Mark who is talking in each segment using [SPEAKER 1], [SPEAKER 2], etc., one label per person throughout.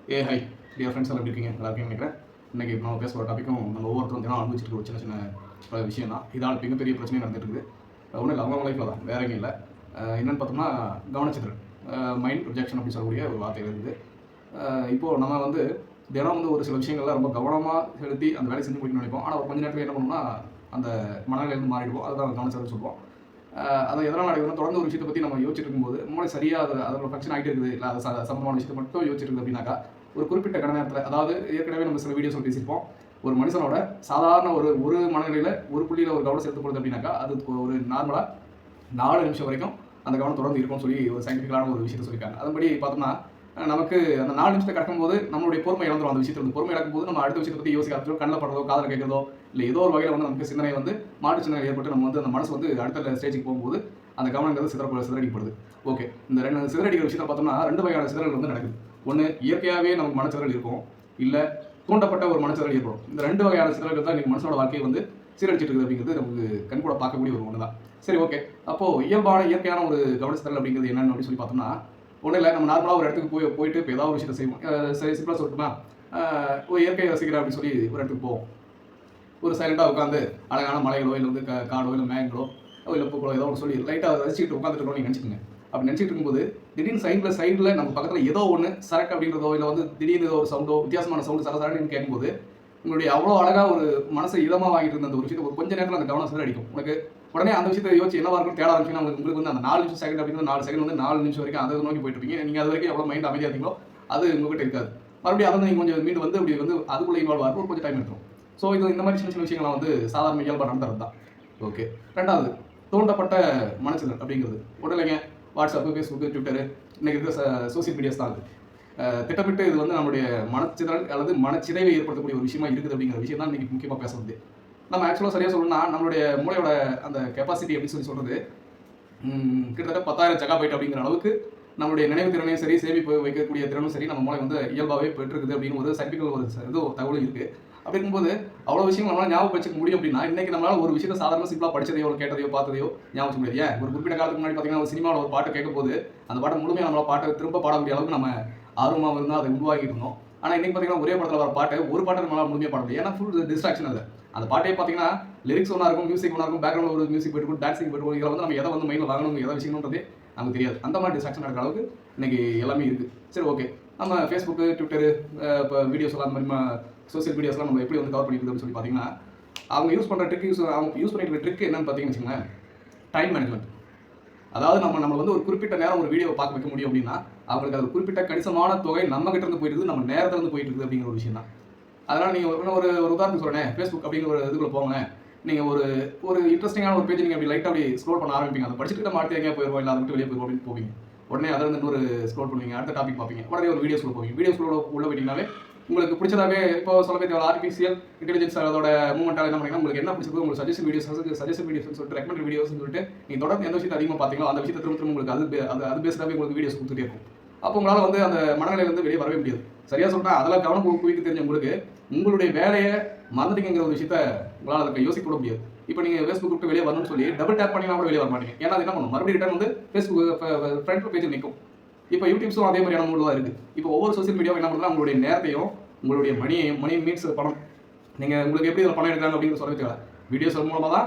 [SPEAKER 1] High dear friends எல்லாம் எப்படி இருக்கீங்க? நல்லா இருக்கீங்கன்னு நினைக்கிறேன். இன்றைக்கி நம்ம பேச போகிற டாப்பிக்கும் நம்ம ஒவ்வொருத்தரும் தினம் அனுபவிச்சிருக்க ஒரு சின்ன சின்ன விஷயம் தான். இதால் மிகப்பெரிய பிரச்சனையும் நடந்துட்டு இருக்குது. ஒன்றும் இல்லை, அவங்க லைஃப்பில் தான், வேற எங்கேயும் இல்லை. என்னென்னு பார்த்தோம்னா கவனச்சிதறல், மைண்ட் ப்ரொஜெக்ஷன் அப்படின்னு சொல்லக்கூடிய ஒரு வார்த்தை இருக்குது. இப்போது நம்ம வந்து தினம் வந்து ஒரு சில விஷயங்கள்லாம் ரொம்ப கவனமாக செலுத்தி அந்த வேலையை செஞ்சு முடிக்கணும்னு நினைப்போம். ஆனால் ஒரு கொஞ்ச நேரத்தில் என்ன பண்ணணும்னா அந்த மனநிலையிலேருந்து மாறிடுவோம். அதுதான் கவனச்சிதறல் சொல்லுவோம். அதை எதனால் நடக்குதுன்னா, தொடர்ந்து ஒரு விஷயத்தை பற்றி நம்ம யோசிச்சுட்டு இருக்கும்போது மூளை சரியாக அதோட ஃபங்க்ஷன் ஆகிட்டு இருக்குது, இல்லை அது சம்பந்தமான விஷயத்தை மட்டும் யோசிச்சுட்டு இருக்குது அப்படின்னாக்கா ஒரு குறிப்பிட்ட கண நேரத்தில், அதாவது ஏற்கனவே நம்ம சில வீடியோஸில் பேசியிருப்போம், ஒரு மனுஷனோட சாதாரண ஒரு மனநிலையில் ஒரு புள்ளியில் ஒரு கவனம் செலுத்தப்படுது அப்படின்னாக்கா அது ஒரு நார்மலாக 4 நிமிஷம் வரைக்கும் அந்த கவனம் தொடர்ந்து இருக்கும்னு சொல்லி ஒரு சயின்டிஃபிக்கலான ஒரு விஷயத்தை சொல்லியிருக்காங்க. அதன்படி பார்த்தோம்னா நமக்கு அந்த 4 நிமிஷத்தை கடக்கும்போது நம்மளுடைய பொறுமை இழந்துடும். அந்த விஷயத்தில் வந்து பொறுமை இழக்கும்போது நம்ம அடுத்த விஷயத்தை பற்றி யோசிக்க ஆரம்பிச்சோம். கண்ணில் படுறதோ காதில் கேட்குறதோ இல்லை ஏதோ ஒரு வகையில் வந்து நமக்கு சிந்தனை வந்து மாற்று சிந்தனை ஏற்பட்டு நம்ம வந்து அந்த மனசு வந்து அடுத்த ஸ்டேஜுக்கு போகும்போது அந்த கவனங்கிறது சிதறடிக்கப்படுது. ஓகே, இந்த சிதறடிக்கிற விஷயத்தை பார்த்தோம்னா 2 வகையான சிதறல் வந்து நடக்குது. ஒன்று, இயற்கையாகவே நமக்கு மனச்சிதறல் இருக்கும், இல்லை தூண்டப்பட்ட ஒரு மனச்சிதறல் ஏற்படும். இந்த 2 வகையான சிதறல்கள் தான் இன்றைக்கி மனுஷனோட வாழ்க்கையை வந்து சீரழிச்சிட்டு இருக்குது அப்படிங்கிறது நமக்கு கண்கூட பார்க்கக்கூடிய ஒரு ஒன்று தான். சரி, ஓகே, அப்போது இயற்கையான ஒரு கவனச்சிதறல் அப்படிங்கிறது என்னென்னு அப்படின்னு சொல்லி பார்த்தோம்னா, ஒன்றும் இல்லை, நம்ம நார்மலாக ஒரு இடத்துக்கு போயிட்டு இப்போ ஏதாவது ஒரு விஷயத்தை செய்வோம். சரி, சிம்பிளாக சொல்லட்டுமா, ஒரு இயற்கையை ரசிக்கிறேன் அப்படின்னு சொல்லி ஒரு இடத்துக்கு போவோம். ஒரு சைலண்டாக உட்காந்து அழகான மலைகளோ இல்லை வந்து காடோ இல்லை மேங்களோ இல்லை பூக்களோ ஏதோ ஒன்று சொல்லி லைட்டாக ரசிச்சுட்டு உட்காந்துட்டு இருக்கோம் நீங்கள் நினச்சிக்கோங்க. அப்படி நினச்சிட்டு இருக்கும்போது திடீர்னு சைடில் நம்ம பக்கத்தில் ஏதோ ஒன்று சரக்கு அப்படின்றதோ இல்லை வந்து திடீர்னு ஏதோ ஒரு சவுண்டோ, வித்தியாசமான சவுண்டு சரசரன்னு கேட்கும்போது உங்களுடைய அவ்வளோ அழகாக ஒரு மனசை இதமாக வாங்கிட்டு இருந்த அந்த ஒரு விஷயத்தை ஒரு கொஞ்சம் நேரத்தில் அந்த கவனம் சிதறடிக்கும். உனக்கு உடனே அந்த விஷயத்தை யோசிச்சு என்னவா இருக்கும் தேட ஆரம்பிச்சுன்னா உங்களுக்கு வந்து அந்த 4 நிமிஷம் செகண்ட் அப்படிங்கிறது 4 செகண்ட் வந்து 4 நிமிஷம் வரைக்கும் அதை நோக்கி போயிட்டு இருப்பீங்க. நீங்கள் அது வரைக்கும் எவ்வளோ மைண்ட் அமைதியாக இருந்தீங்களோ அது உங்ககிட்ட இருக்காது. மறுபடியும் அதை நீங்கள் கொஞ்சம் மீண்டு வந்து அப்படி வந்து அதுக்குள்ளே இன்வால்வ் ஆகும், கொஞ்சம் டைம் எடுக்கும். ஸோ இந்த மாதிரி சின்ன சின்ன விஷயங்கள்லாம் வந்து சாதாரண இயல்பாக நடந்துறது தான். ஓகே, ரெண்டாவது தூண்டப்பட்ட மனச்சிதறல் அப்படிங்கிறது ஒன்றும் இல்லைங்க. வாட்ஸ்அப்பு, ஃபேஸ்புக்கு, ட்விட்டரு, இன்றைக்கி இருக்கிற சோசியல் மீடியாஸ் தான் அது. திட்டமிட்டு இது வந்து நம்மளுடைய மனச்சிதறல் அல்லது மனச்சிதைவை ஏற்படுத்தக்கூடிய ஒரு விஷயமா இருக்குது அப்படிங்கிற விஷயம் தான் இன்றைக்கி முக்கியமாக பேச வந்து. நம்ம ஆக்சுவலாக சரியாக சொல்லணும்னா நம்மளுடைய மூளையோட அந்த கெப்பாசிட்டி அப்படின்னு சொல்கிறது கிட்டத்தட்ட 10,000 ஜெகாபைட் அப்படிங்கிற அளவுக்கு நம்மளுடைய நினைவு திறனையும் சரி, சேமிப்பு வைக்கக்கூடிய திறனும் சரி, நம்ம மூளை வந்து இயல்பாகவே பெற்றிருக்குது அப்படின்னு ஒரு சயின்டிஃபிக்கல் ஒரு தகவலும் இருக்குது. அப்படி இருக்கும்போது அவ்வளோ விஷயம் நம்மளால் ஞாபகம் வச்சுக்க முடியும் அப்படின்னா இன்றைக்கி நம்மளால் ஒரு விஷயத்தை சாதாரண சிம்பிளாக படிச்சதையோ கேட்டதையோ பார்த்ததையோ ஞாபகம் வச்சுக்க முடியாது. ஏன் ஒரு குறிப்பிட்ட காலத்துக்கு முன்னாடி பார்த்தீங்கன்னா ஒரு சினிமாவில் ஒரு பாட்டு கேட்கும்போது அந்த பாட்டை முழுமையாக நம்மளால் பாட்டை திரும்ப பாடக்கூடிய அளவுக்கு நம்ம ஆர்வமாக இருந்தால் அதை உருவாக்கிட்டு இருந்தோம். ஆனால் இன்றைக்கி பார்த்தீங்கன்னா ஒரே படத்தில் வர பாட்டு ஒரு பாட்டை நம்மளால் முழுமையாக பாட முடியும். ஏன்னா ஃபுல் டிஸ்ட்ராக்ஷன் அது. அந்த பாட்டே பார்த்தீங்கன்னா லிரிக்ஸ் ஒன்றா இருக்கும், மியூசிக் ஒன்றா இருக்கும், பேக்ரவுண்ட் ஒரு மியூசிக் போய்ட்டு டான்ஸிங் போய்ட்டு இதில் வந்து நம்ம எதை வந்து மைண்டில் வாங்கணும், எதை விஷயம்ன்றதே நமக்கு தெரியாது. அந்த மாதிரி டிஸ்ட்ராக்ஷன் நடக்கிற அளவுக்கு இன்றைக்கி எல்லாமே இருக்குது. சரி, ஓகே, நம்ம ஃபேஸ்புக்கு, ட்விட்டரு, இப்போ வீடியோஸ் எல்லாம் அந்த மாதிரி சோசியல் மீடியாஸ்லாம் நம்ம எப்படி வந்து கவர் பண்ணிட்டு இருக்கோம்னு சொல்லி பார்த்தீங்கன்னா அவங்க யூஸ் பண்ணுற அவங்க யூஸ் பண்ணிட்டு இருக்க ட்ரிக் என்னன்னு பார்த்தீங்கன்னு வச்சுக்கோங்களேன், டைம் மேனேஜ்மெண்ட். அதாவது நம்ம வந்து ஒரு குறிப்பிட்ட நேரம் ஒரு வீடியோவை பார்க்க வைக்க முடியும் அப்படின்னா அவங்களுக்கு அது குறிப்பிட்ட கணிசமான தொகை நம்ம கிட்ட இருந்து போயிட்டு இருக்குது, நம்ம நேரத்துல இருந்து போயிட்டு இருக்குது அப்படிங்கிற ஒரு விஷயம் தான். அதனால் நீங்கள் ஒரு உதாரணத்துக்கு சொல்கிறேன், ஃபேஸ்புக் அப்படிங்கிற ஒரு இதுக்குள்ள போங்க. நீங்கள் ஒரு இன்ட்ரெஸ்டிங்கான ஒரு பேஜ் நீங்கள் அப்படி லைட்டாக அப்படி ஸ்க்ரோல் பண்ண ஆரம்பிப்பீங்க. அதை படிச்சுட்டு நம்ம அடுத்து எங்கேயா போயிடுவோம், இல்லை அதை விட்டு வெளியே போயிடுவோம் அப்படின்னு போவீங்க. உடனே அதில் இருந்து இன்னொரு ஸ்க்ரோல் பண்ணுவீங்க, அடுத்த டாபிக் பார்ப்பீங்க, உடனே ஒரு வீடியோஸ்க்குள்ள போவீங்க. வீடியோஸ்க்குள்ள உள்ள போயிட்டீங்கன்னாவே உங்களுக்கு பிடிச்சதாவே இப்போ சொல்லவே தேவை. ஆர்டிஃபிஷியல் இன்டெலிஜென்ஸ் அதோட மூவ்மெண்ட்டாக என்ன பண்ணீங்கன்னா உங்களுக்கு என்ன பிடிச்சிருக்கோ உங்களுக்கு சஜஷன் வீடியோஸ் சொல்லிட்டு ரெக்கமெண்ட் வீடியோஸ்னு சொல்லிட்டு நீங்கள் தொடர்ந்து எந்த விஷயத்தை அதிகமாக பார்த்தீங்களோ அந்த விஷயத்தை திரும்ப உங்களுக்கு அது பேசுகிறவே உங்களுக்கு வீடியோஸ் கொடுத்துட்டே இருக்கும். அப்போ உங்களால் வந்து அந்த மனநிலையிலேருந்து வெளியே வரவே முடியாது. சரியாக சொல்லிட்டா அதில் கவனம் குவிக்க தெரிஞ்ச உங்களுக்கு உங்களுடைய வேலையை மறந்துட்டீங்கிற ஒரு விஷயத்தை உங்களால் அதுக்கு யோசிக்க கூட முடியாது. இப்போ நீங்கள் ஃபேஸ்புக் விட்டு வெளியே வரணும்னு சொல்லி டபுள் டேப் பண்ணினா கூட வெளியே வர மாட்டீங்க. ஏன்னா அது என்ன பண்ணும், மறுபடியும் ரிட்டர்ன் வந்து ஃபேஸ்புக் ஃப்ரண்ட் பேஜில் நிற்கும். இப்போ யூடியூப்ஸும் அதே மாதிரியான மூடு தான் இருக்குது. இப்போ ஒவ்வொரு சோசியல் மீடியாவும் என்ன பண்ணுறா உங்களுடைய நேரத்தையும் உங்களுடைய மணி மீன்ஸ் பணம், நீங்கள் உங்களுக்கு எப்படி இதில் பணம் எடுக்கிறாங்க அப்படிங்கிற சொல்லவே தேவை. வீடியோஸ் மூலமாக தான்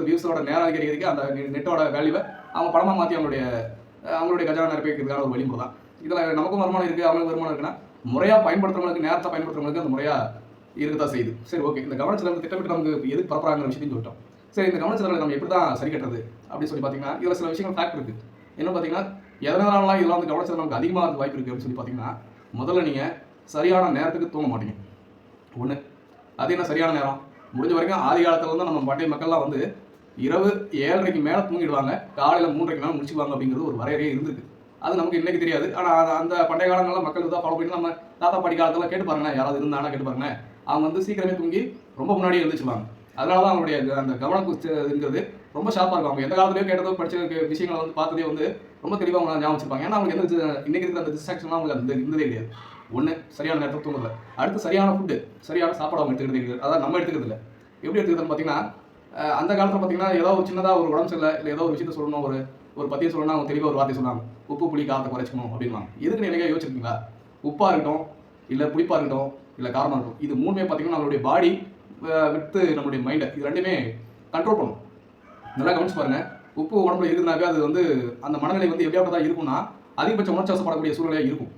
[SPEAKER 1] வியூஸோட நேரம் அதிகரிக்கிறதுக்கு அந்த நெட்டோட வேல்யூவை அவங்க பணமாக மாற்றி அவங்களுடைய கஜானா நிரப்பிக்கிறதுக்கான ஒரு வழிமுறை தான். இதில் நமக்கும் வருமானம் இருக்குது, அவங்களுக்கு வருமானம் இருக்குன்னா முறையாக பயன்படுத்துறவங்களுக்கு, நேரத்தை பயன்படுத்துறவங்களுக்கு அந்த முறையாக இருக்கதான் செய்யுது. சரி, ஓகே, இந்த கவனச்சிதறல் திட்டமிட்டு நமக்கு எதுக்கு பரப்புறாங்கிற விஷயத்தையும் சொல்லிட்டோம். சரி, இந்த கவனச்சிதறலை நம்ம எப்படி தான் சரி கட்டுறது அப்படின்னு சொல்லி பார்த்தீங்கன்னா இதில் சில விஷயங்கள் ஃபேக்ட் இருக்குது. என்ன பார்த்தீங்கன்னா எதனாலலாம் இதெல்லாம் வந்து கவனச்சிதறல் நமக்கு அதிகமாக இருக்க வாய்ப்பு இருக்குது அப்படின்னு சொல்லி பார்த்தீங்கன்னா முதல்ல நீங்கள் சரியான நேரத்துக்கு தூங்க மாட்டீங்க. ஒன்று, அது என்ன சரியான நேரம், முடிஞ்ச வரைக்கும் ஆதி காலத்தில் வந்து நம்ம பண்டைய மக்கள்லாம் வந்து இரவு 7:30க்கு மேலே தூங்கிடுவாங்க, காலையில் 3:30க்கு மேலே முடிச்சுக்குவாங்க அப்படிங்கிறது ஒரு வரையறையே இருந்திருக்கு. அது நமக்கு இன்றைக்கி தெரியாது. ஆனால் அந்த பண்டைய காலங்களில் மக்கள் இதாக ஃபாலோ பண்ணி நம்ம தாத்தா பாட்டி காலத்தில் கேட்டு பாருங்களேன், யாராவது இருந்தாங்கன்னா கேட்டு பாருங்களேன், அவங்க வந்து சீக்கிரமே தூங்கி ரொம்ப முன்னாடியே எழுந்திரிச்சுவாங்க. அதனால தான் அவங்களுடைய அந்த கவனக்குங்கிறது ரொம்ப ஷார்ப்பாக இருக்கும். அவங்க எந்த காலத்துலேயோ கேட்டதோ படித்த விஷயங்களை வந்து பார்த்ததே வந்து ரொம்ப தெளிவாக அவங்க ஞாபகம் வச்சிருப்பாங்க. ஏன்னா அவங்க எந்த இன்றைக்கி இருக்கிற அந்த டிஸ்ட்ராக்ஷன்லாம் அவங்களுக்கு அந்த இருந்ததே கிடையாது. ஒன்று, சரியான நேரத்தில் தூங்குறதில்ல. அடுத்து சரியான ஃபுட்டு, சரியான சாப்பாடு அவங்க எடுத்துக்கிறதே கிடையாது. அதான் நம்ம எடுத்துக்கிறது இல்லை. எப்படி எடுத்துக்கிறதுன்னு பார்த்தீங்கன்னா அந்த காலத்தில் பார்த்தீங்கன்னா ஏதோ ஒரு சின்னதாக ஒரு உடம்பு சரியில்லை, இல்லை ஏதோ ஒரு விஷயத்தை சொல்லணும், ஒரு பற்றியை சொல்லணும்னா அவங்க தெளிவாக ஒரு வார்த்தை சொன்னாங்க, உப்பு புளி காரத்தை குறைச்சிக்கணும் அப்படின்வாங்க. எதுக்கு நீங்கள் யோசிச்சிருக்கீங்களா? உப்பாக இருக்கட்டும், இல்லை புளிப்பாக இருக்கட்டும், இல்லை காரமாக இருக்கட்டும், இது மூணுமே பார்த்தீங்கன்னா நம்மளுடைய பாடி வித்து நம்மளுடைய மைண்டை இது ரெண்டுமே கண்ட்ரோல் பண்ணும். நல்லா கவனிச்சு பாருங்க. உப்பு உடம்புல இருக்குதுனாவே அது வந்து அந்த மனநிலை வந்து எப்படியாப்பட்டதாக இருக்கும்னா அதிகபட்ச உணர்ச்சி வசப்படக்கூடிய சூழ்நிலையாக இருக்கும்.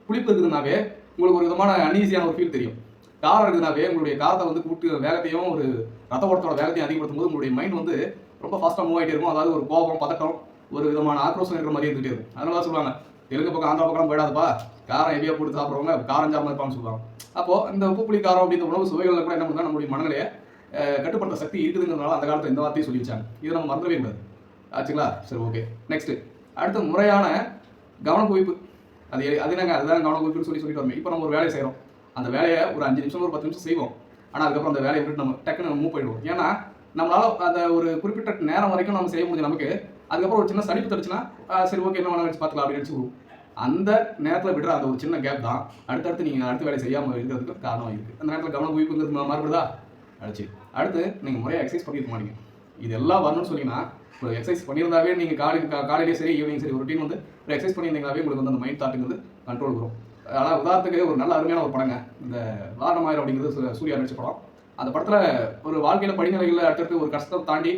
[SPEAKER 1] புளிப்பு இருக்குதுனாவே உங்களுக்கு ஒரு விதமான அன்ஈஸியான ஒரு ஃபீல் தெரியும். காரம் இருக்குதுனாவே உங்களுடைய காரத்தை வந்து கூட்டு வேகத்தையும் ஒரு ரத்த ஓட்டத்தோட வேகத்தையும் அதிகப்படுத்தும் போது உங்களுடைய மைண்ட் வந்து ரொம்ப ஃபாஸ்ட்டாக மூவ் ஆகிட்டே இருக்கும். அதாவது ஒரு கோபம், பதட்டம், ஒரு விதமான ஆக்ரோஷம் இருக்கிற மாதிரி இருந்துகிட்டே இருக்கும். அதனால தான் சொல்லுவாங்க, தெலுங்கு பக்கம் ஆந்திரா பக்கம் போயிடாதப்பா, காரம் ஹெவியாக போட்டு சாப்பிட்றவங்க காரம் சாப்பிட இருப்பான்னு சொல்லுவாங்க. அப்போது இந்த உப்பு புளி காரம் அப்படின்ற உணவு சுவைகளில் கூட என்ன பண்ணுறா நம்மளுடைய மனநிலையை கட்டுப்படுத்த சக்தி இருக்குதுங்கிறதுனால அந்த காலத்தில் இந்த வார்த்தையை சொல்லி வச்சாங்க. இதை நம்ம மறந்துடவே கூடாது. ஆச்சுங்களா? சரி, ஓகே. நெக்ஸ்ட்டு அடுத்த முறையான கவனக்குவிப்பு. அது என்னங்க, அதுதான் கவனக்குவிப்புன்னு சொல்லிட்டு வரணும். இப்போ நம்ம ஒரு வேலையை செய்கிறோம். அந்த வேலையை ஒரு 5 நிமிஷம் ஒரு 10 நிமிஷம் செய்வோம். ஆனால் அதுக்கப்புறம் அந்த வேலையை விட்டு நம்ம டக்குன்னு மூவ் பண்ணிடுவோம். ஏன்னா நம்மளால் அந்த ஒரு குறிப்பிட்ட நேரம் வரைக்கும் நம்ம செய்ய முடியும். நமக்கு அதுக்கப்புறம் ஒரு சின்ன சலிப்பு தடுச்சுன்னா சரி ஓகே என்ன வேணாலும் வச்சு பார்த்துக்கலாம் அப்படின்னு நினச்சி அந்த நேரத்தில் விடுற அந்த ஒரு சின்ன கேப் தான் அடுத்தடுத்து நீங்கள் அடுத்த வேலை செய்யாமல் இருக்கிறதுக்கு காரணம் இருக்குது. அந்த நேரத்தில் கவனம் குவிப்புங்கிறது மாறுபடுதா? அடுத்து நீங்கள் முறையாக எக்ஸசைஸ் பண்ணியிருக்க மாட்டீங்க. இது எல்லாம் வரணும்னு சொன்னீங்கன்னா ஒரு எக்ஸசைஸ் பண்ணியிருந்தாவே நீங்கள் காலையிலேயே சரி ஈவினிங் சரி ஒரு ரொட்டீன் வந்து ஒரு எக்ஸசைஸ் பண்ணியிருந்தீங்களாவே உங்களுக்கு வந்து அந்த மைண்ட் தாட்டுங்கிறது கண்ட்ரோல் வரும். ஆனால் உதாரணத்துக்கு ஒரு நல்ல அருமையான ஒரு படங்க, இந்த வாரணமாயிரம் அப்படிங்கிறது சூர்யா நடிச்ச படம். அந்த படத்தில் ஒரு வாழ்க்கையில் படிநிலைகளில் அடுத்தடுத்து ஒரு கஷ்டத்தை தாண்டி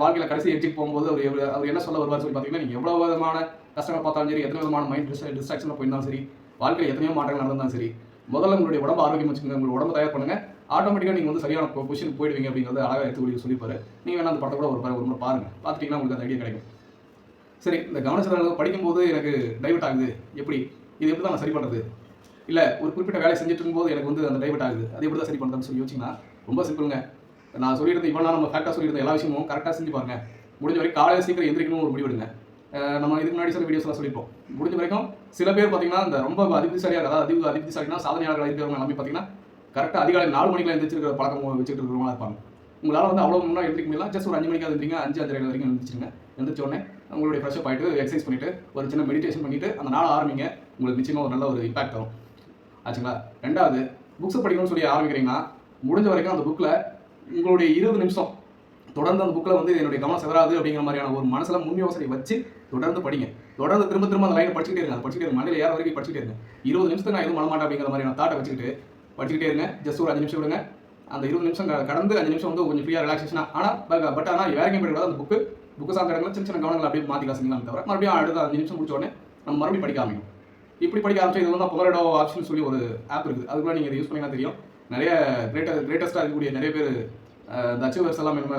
[SPEAKER 1] வாழ்க்கையில் கடைசி எட்ஜுக்கு போகும்போது அவர் என்ன சொல்ல வருவார் சொல்லி பார்த்தீங்கன்னா, நீங்கள் எவ்வளோ விதமான கஷ்டங்கள் பார்த்தாலும் சரி, எத்தனை விதமான மைண்ட் டிஸ்ட்ராக்ஷனில் போயிருந்தாலும் சரி, வாழ்க்கையில் எத்தனையோ மாற்றங்கள் நடந்தாலும் சரி, முதல்ல உங்களுடைய உடம்பு ஆரோக்கியம் வச்சுக்கோங்க, உங்களோட உடம்பு தயார் பண்ணுங்கள், ஆட்டோமேட்டிக்காக நீங்கள் வந்து சரியான பொசிஷன் போயிடுவீங்க அப்படிங்கிறது அழகாக எடுத்து சொல்லிப்பாரு. நீங்கள் வேணா அந்த படத்தை கூட ஒரு முறை பாருங்கள். பார்த்துட்டிங்கன்னா உங்களுக்கு அந்த ஐடியா கிடைக்கும். சரி, இந்த கவனச்சிதறல் படிக்கும்போது எனக்கு டைவர்ட் ஆகுது, இது எப்படி தான் நான் சரி பண்ணுறது? இல்லை ஒரு குறிப்பிட்ட வேலை செஞ்சுட்டு இருக்கும்போது எனக்கு வந்து அந்த டைவர்ட் ஆகுது, அது எப்படி தான் சரி பண்ணுறதுன்னு சொல்லி யோசிச்சிங்கன்னா ரொம்ப சிம்பிளுங்க. நான் சொல்லியிருந்தேன் இவ்வளோ நம்ம ஃபேக்டாக சொல்லியிருந்த எல்லா விஷயமும் கரெக்டாக செஞ்சு பாருங்க. முடிஞ்ச வரைக்கும் காலையில் சீக்கிரம் எந்திரிக்கணும் ஒரு முடிவெடுங்க. நம்ம இதுக்கு முன்னாடி சில வீடியோஸ்லாம் சொல்லியிருப்போம். முடிஞ்ச வரைக்கும் சில பேர் பார்த்தீங்கன்னா இந்த ரொம்ப அதிபதிசாலியாக, அதாவது அதிபதிசாலினா சாதனையாளர்கள் இருக்கிறவங்க எல்லாமே பார்த்தீங்கன்னா கரெக்டாக அதிகாலை 4 மணிக்கெலாம் எழுந்திரிச்சிருக்கிற பழக்கம் வச்சுட்டு இருக்கிறவங்களா இருப்பாங்க. உங்களால் வந்து அவ்வளோ முன்னாடி எழுந்திரிக்க முடியலாம். ஜஸ்ட் ஒரு 5 மணிக்கு எழுந்திரிங்க, 5:30 வரைக்கும் எழுந்திரிச்சிருங்க. எழுந்திரிச்ச உடனே உங்களுடைய ஃப்ரெஷ்ஷப் ஆகிட்டு எக்ஸசைஸ் பண்ணிவிட்டு ஒரு சின்ன மெடிடேஷன் பண்ணிவிட்டு அந்த நாள் ஆரம்பிங்க. உங்களுக்கு நிச்சயமாக ஒரு நல்ல ஒரு இம்பாக்ட் தரும். ஆச்சுங்களா? ரெண்டாவது, புக்ஸை படிக்கணும்னு சொல்லி ஆரம்பிக்கிறீங்கன்னா முடிஞ்ச வரைக்கும் அந்த புக்கில் உங்களுடைய 20 நிமிஷம் தொடர்ந்து அந்த புக்கில் வந்து என்னுடைய கவனம் செவராது அப்படிங்கிற மாதிரியான ஒரு மனசில் முன் யோசனை வச்சு தொடர்ந்து படிங்க. தொடர்ந்து திரும்ப அந்த லைனை படிச்சுக்கிட்டே இருங்க. படிச்சுட்டே இருங்க, மண்டையில் ஏற வரைக்கும் படிச்சுட்டே இருங்க. 20 நிமிஷத்துக்கு நான் எதுவும் பண்ண மாட்டேன் அப்படிங்கிற மாதிரியான தாட்டை வச்சுக்கிட்டு படிச்சுக்கிட்டே இருங்க. ஜஸ்ட் ஒரு 5 நிமிஷம் விடுங்க. அந்த 20 நிமிஷம் கடந்து 5 நிமிஷம் வந்து கொஞ்சம் ஃப்ரீயாக ரிலாக்ஸேஷனாக. ஆனால் வேற எங்கேயும் போயிடாது. அந்த புக்கு சார்ந்த இடங்களில் சின்ன கவனங்கள் அப்படியே மாற்றி காசுங்களாம் தவிர மறுபடியும் அடுத்த 5 நிமிஷம் முடிச்ச உடனே நம்ம மறுபடியும் படிக்க ஆரம்பிக்கும். இப்படி படிக்க ஆரம்பிச்சு இது வந்து பொமரடோ ஆப்ஷன் சொல்லி ஒரு ஆப் இருக்குது. அதுக்குள்ள நீங்கள் இதை யூஸ் பண்ணிங்கன்னா தெரியும். நிறைய கிரேட்டஸ்ட்டாக இருக்கக்கூடிய நிறைய பேர் அச்சீவர்ஸ் எல்லாம் என்ன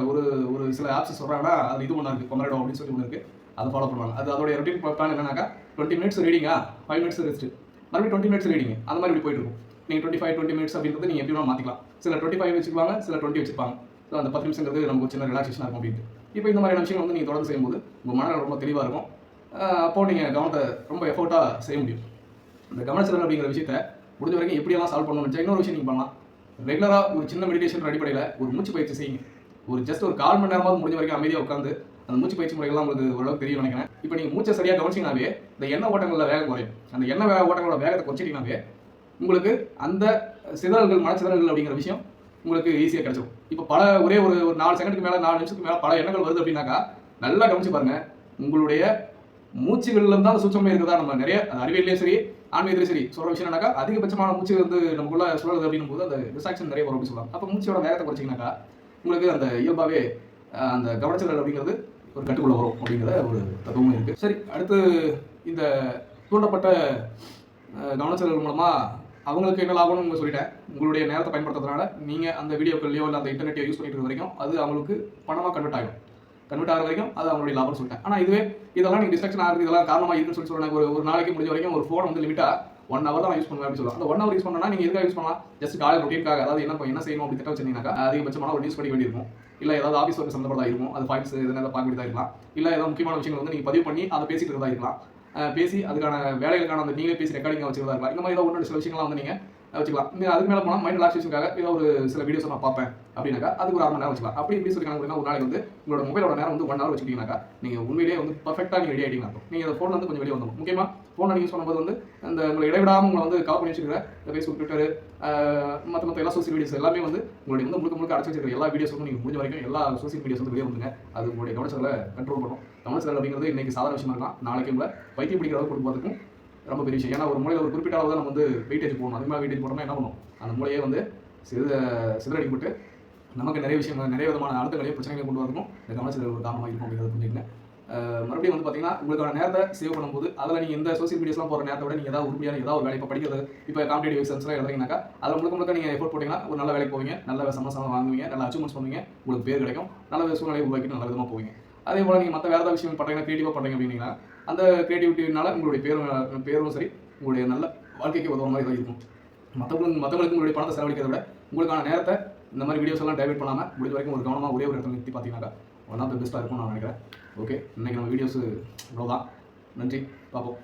[SPEAKER 1] ஒரு சில ஆப்ஸ் சொல்கிறாங்கன்னா அது இது ஒன்றா இருக்குது, பொமரடோ அப்படின்னு சொல்லி ஒன்று இருக்குது. அதை ஃபாலோ பண்ணுவாங்க. அதோடைய ரொட்டீன் பிளான் என்னன்னாக்கா 20 மினிட்ஸ் ரீடிங்கா, 5 மினிட்ஸ் ரெஸ்ட்டு, மறுபடியும் 20 மினிட்ஸ் ரீடிங், அந்த மாதிரி இப்படி போயிட்டு இருக்கும். நீங்கள் 20 மினிட்ஸ் அப்படின்றது நீங்கள் எப்படி வேணாலும் மாற்றிக்கலாம். சில 25 வச்சுக்குவாங்க, சில 20 வச்சுப்பாங்க. ஸோ அந்த 10 நிமிஷங்கிறது நமக்கு சின்ன ரிலாக்ஸேஷனாக இருக்கும் அப்படின்ட்டு. இப்போ இந்த மாதிரியான விஷயங்கள் வந்து நீங்கள் தொடர்ந்து செய்யும்போது உங்கள் மனநிலை ரொம்ப தெளிவாக இருக்கும். அப்போது நீங்கள் கவனத்தை ரொம்ப எஃபோர்ட்டாக செய்ய முடியும். இந்த கவனச்சிதறல் அப்படிங்கிற விஷயத்தை முடிஞ்ச வரைக்கும் எப்படியெல்லாம் சால்வ் பண்ணணும்னு நினச்சா இன்னொரு விஷயம் நீங்கள் பண்ணலாம். ரெகுலராக ஒரு சின்ன மெடிடேஷன் அடிப்படையில் ஒரு மூச்சு பயிற்சி செய்யுங்க. ஒரு ஜஸ்ட் ஒரு 1/4 மணி நேரமாவது முடிஞ்ச வரைக்கும் அமைதியாக உட்காந்து அந்த மூச்சு பயிற்சி முறைகள்லாம் உங்களுக்கு ஓரளவுக்கு தெரியும் நினைக்கிறேன். இப்போ நீங்கள் மூச்சை சரியாக கவனிச்சிங்கனாவே இந்த எண்ணெய் ஓட்டங்களில் வேகம் குறையும். அந்த எண்ணெய் ஓட்டங்களோட வேகத்தை குறைச்சிட்டிங்கனாவே உங்களுக்கு அந்த சிதறல்கள், மனச்சிதறல்கள் அப்படிங்கிற விஷயம் உங்களுக்கு ஈஸியாக கிடைச்சிடும். இப்போ ஒரே ஒரு 4 செகண்டுக்கு மேலே 4 நிமிஷத்துக்கு மேலே பல எண்ணங்கள் வருது அப்படின்னாக்கா நல்லா கவனிச்சு பாருங்கள். உங்களுடைய மூச்சுகளில் தான் சூட்சமே இருக்குதா? நம்ம நிறைய அறிவியலையும் சரி ஆன்மீகத்திலையும் சரி சொல்கிற விஷயம் என்னன்னாக்கா அதிகபட்சமான மூச்சு வந்து நமக்குள்ள சுழலுது அப்படின்னும் போது அந்த டிஸ்ட்ராக்ஷன் நிறைய வரும் அப்படின்னு சொல்லுவாங்க. அப்போ மூச்சோட வேகத்தை குறைச்சிங்கனாக்கா உங்களுக்கு அந்த இயல்பாகவே அந்த கவனச்சிதறல் அப்படிங்கிறது ஒரு கட்டுக்குள்ள வரும் அப்படிங்கிற ஒரு தத்துவமும் இருக்குது. சரி, அடுத்து இந்த தூண்டப்பட்ட கவனச்சிதறல் மூலமாக அவங்களுக்கு என்ன லாபம்னு உங்களுக்கு சொல்லிட்டேன். உங்களுடைய நேரத்தை பயன்படுத்துறதுனால நீங்கள் அந்த வீடியோக்கள்லையோ இல்லை அந்த இன்டர்நெட்டையோ யூஸ் பண்ணிட்டு இருக்க வரைக்கும் அது அவங்களுக்கு பணமாக கன்வெர்ட் ஆகிற வரைக்கும் அது அவங்களுடைய லாபம்னு சொல்லிட்டேன். ஆனால் இதெல்லாம் நீங்கள் டிஸ்ட்ராக்ஷன் ஆகிறது இதெல்லாம் காரணமாக இருக்குன்னு சொல்லுவாங்க. ஒரு நாளைக்கு முடிஞ்ச வரைக்கும் ஒரு ஃபோன் வந்து லிமிட்டாக 1 hour தான் யூஸ் பண்ணுவேன் அப்படின்னு சொல்லுவாங்க. அந்த 1 hour யூஸ் பண்ணா நீங்கள் எதுக்காக யூஸ் பண்ணலாம்? ஜஸ்ட் காலையில் ரொட்டீனுக்காக, அதாவது என்ன செய்யணும் அப்படி திட்டம் வச்சிருந்தீங்கன்னாக்கா அதிகபட்சமான ஒரு நியூஸ் படிக்க வேண்டியிருக்கும், இல்லை ஏதாவது ஆஃபீஸ் ஒர்க் சம்மந்தப்பட்டதாக இருக்கும், அது ஃபைல்ஸ் எதனா பார்க்க வேண்டியதாக இருக்கலாம், இல்லை ஏதாவது முக்கியமான விஷயங்கள் வந்து நீங்கள் பதிவு பண்ணி அதை பேசிட்டு இருந்தா இருக்கலாம், பேசி அதுக்கான வேலைகளுக்கான அந்த நீங்களே பேசி ரெக்கார்டிங்காக வச்சுக்கிறதா இருக்கலாம். இந்த மாதிரி ஏதாவது ஒன்று சில விஷயங்கள்லாம் வந்து நீங்கள் வச்சுக்கலாம். நீங்கள் அதுக்கு மேலே போனால் மைண்ட் ரிலாக்ஸேஷனுக்காக ஏதோ ஒரு சில வீடியோஸ் நான் பார்ப்பேன் அப்படின்னாக்கா அதுக்கு ஒரு 1/2 மணி நேரம் வச்சுக்கலாம். அப்படி இப்படி சொல்லி ஒரு நாளைக்கு வந்து உங்களோட மொபைலோட நேரம் வந்து 1 hour வச்சுக்கிட்டீங்கன்னாக்கா நீங்கள் உண்மையிலேயே வந்து பர்ஃபெக்டாக நீங்கள் ரெடி ஆகிட்டீங்க. நீங்கள் அந்த ஃபோன் வந்து கொஞ்சம் வெளியே வந்துடும். முக்கியமாக ஃபோன் யூஸ் பண்ணும்போது வந்து அந்த உங்களை இடைவிடாமல் உங்களை வந்து கவர் பண்ணி வச்சுக்கிற ஃபேஸ்புக், ட்விட்டர், மற்ற எல்லா சோசியல் மீடியாஸ் எல்லாமே வந்து உங்களுடைய வந்து முழுக்க அடைச்சி வச்சிருக்கிற எல்லா வீடியோஸ் வந்து நீங்கள் முடிஞ்ச வரைக்கும் எல்லா சோசியல் மீடியாஸ் வந்து வெளியே வந்துங்க. அது உங்களுடைய கவனச்சிதறலை கண்ட்ரோல் பண்ணும். கவனச்சிதறல் அப்படிங்கிறது இன்றைக்கி சாதாரண விஷயமா இருக்கலாம், நாளைக்கு உங்களை பைத்தியம் பிடிக்கிற அளவுக்கு கொண்டு போகிறதுக்கும் ரொம்ப பெரிய விஷயம். ஏன்னா ஒரு மூலையில் ஒரு குறிப்பிட்ட அளவு தான் நம்ம வந்து வெயிட்டேஜ் போடணும். அதுக்கு மேலே வெயிட்டேஜ் போட்டோம்னா என்ன பண்ணும், அந்த மூலையே வந்து சிதறடிக்கப்பட்டு நமக்கு நிறைய விஷயங்கள், நிறைய விதமான அழுத்தங்களையும் பிரச்சனைகளையும் கொண்டு வரதுக்கும் இந்த கவனச்சிதறல் ஒரு காரணமாக இருக்கும் அப்படிங்கிறத புரிஞ்சுக்கங்க. மறுபடியும் வந்து பார்த்தீங்கன்னா, உங்களுக்கான நேரத்தை சேவ் பண்ணும்போது, அதில் நீங்கள் எந்த சோசியல் மீடியாஸ்லாம் போகிற நேரத்தை விட நீங்கள் ஏதாவது உறுதியான ஏதாவது ஒரு வேலை இப்போ படிக்கிறது, இப்போ காம்படிட்டிவ் எக்ஸாம்ஸ்லாம் எழுதுறீங்கன்னாக்கா, அதில் முழுக்க நீங்கள் எஃபோர்ட் போட்டிங்கன்னா ஒரு நல்ல வேலைக்கு போவீங்க, நல்ல சம்பளம் வாங்குவீங்க, நல்ல அச்சீவ்மெண்ட்ஸ் பண்ணுவீங்க, உங்களுக்கு பேர் கிடைக்கும், நல்ல சூழ்நிலையை உருவாக்கிட்டு நல்ல விதமாக போவீங்க. அதே போல் நீங்கள் மற்ற வேறு ஏதாவது விஷயம் பண்ணுறீங்கன்னா, கிரியேட்டிவாக பண்ணுறீங்க அப்படின்னா, அந்த கிரியேட்டிவிட்டினால உங்களுடைய பேரும் சரி, உங்களுடைய நல்ல வாழ்க்கைக்கு உதவுற மாதிரி தான் இருக்கும். மற்றவங்களுக்கு உங்களுடைய பணத்தை செலவழிக்கிறத விட உங்களுக்கான நேரத்தை இந்த மாதிரி வீடியோஸ் எல்லாம் டைவர்ட் பண்ணாமல் முடிஞ்ச வரைக்கும் ஒரு கவனமாக ஒரே ஒரு இடத்துல நிறுத்தி பார்த்தீங்கன்னாக்கா ஒன் ஆஃப் த பெஸ்ட்டாக இருக்கும்னு நான் நினைக்கிறேன். ஓகே, இன்றைக்கி நம்ம வீடியோஸ் இவ்வளோதான். நன்றி, பார்ப்போம்.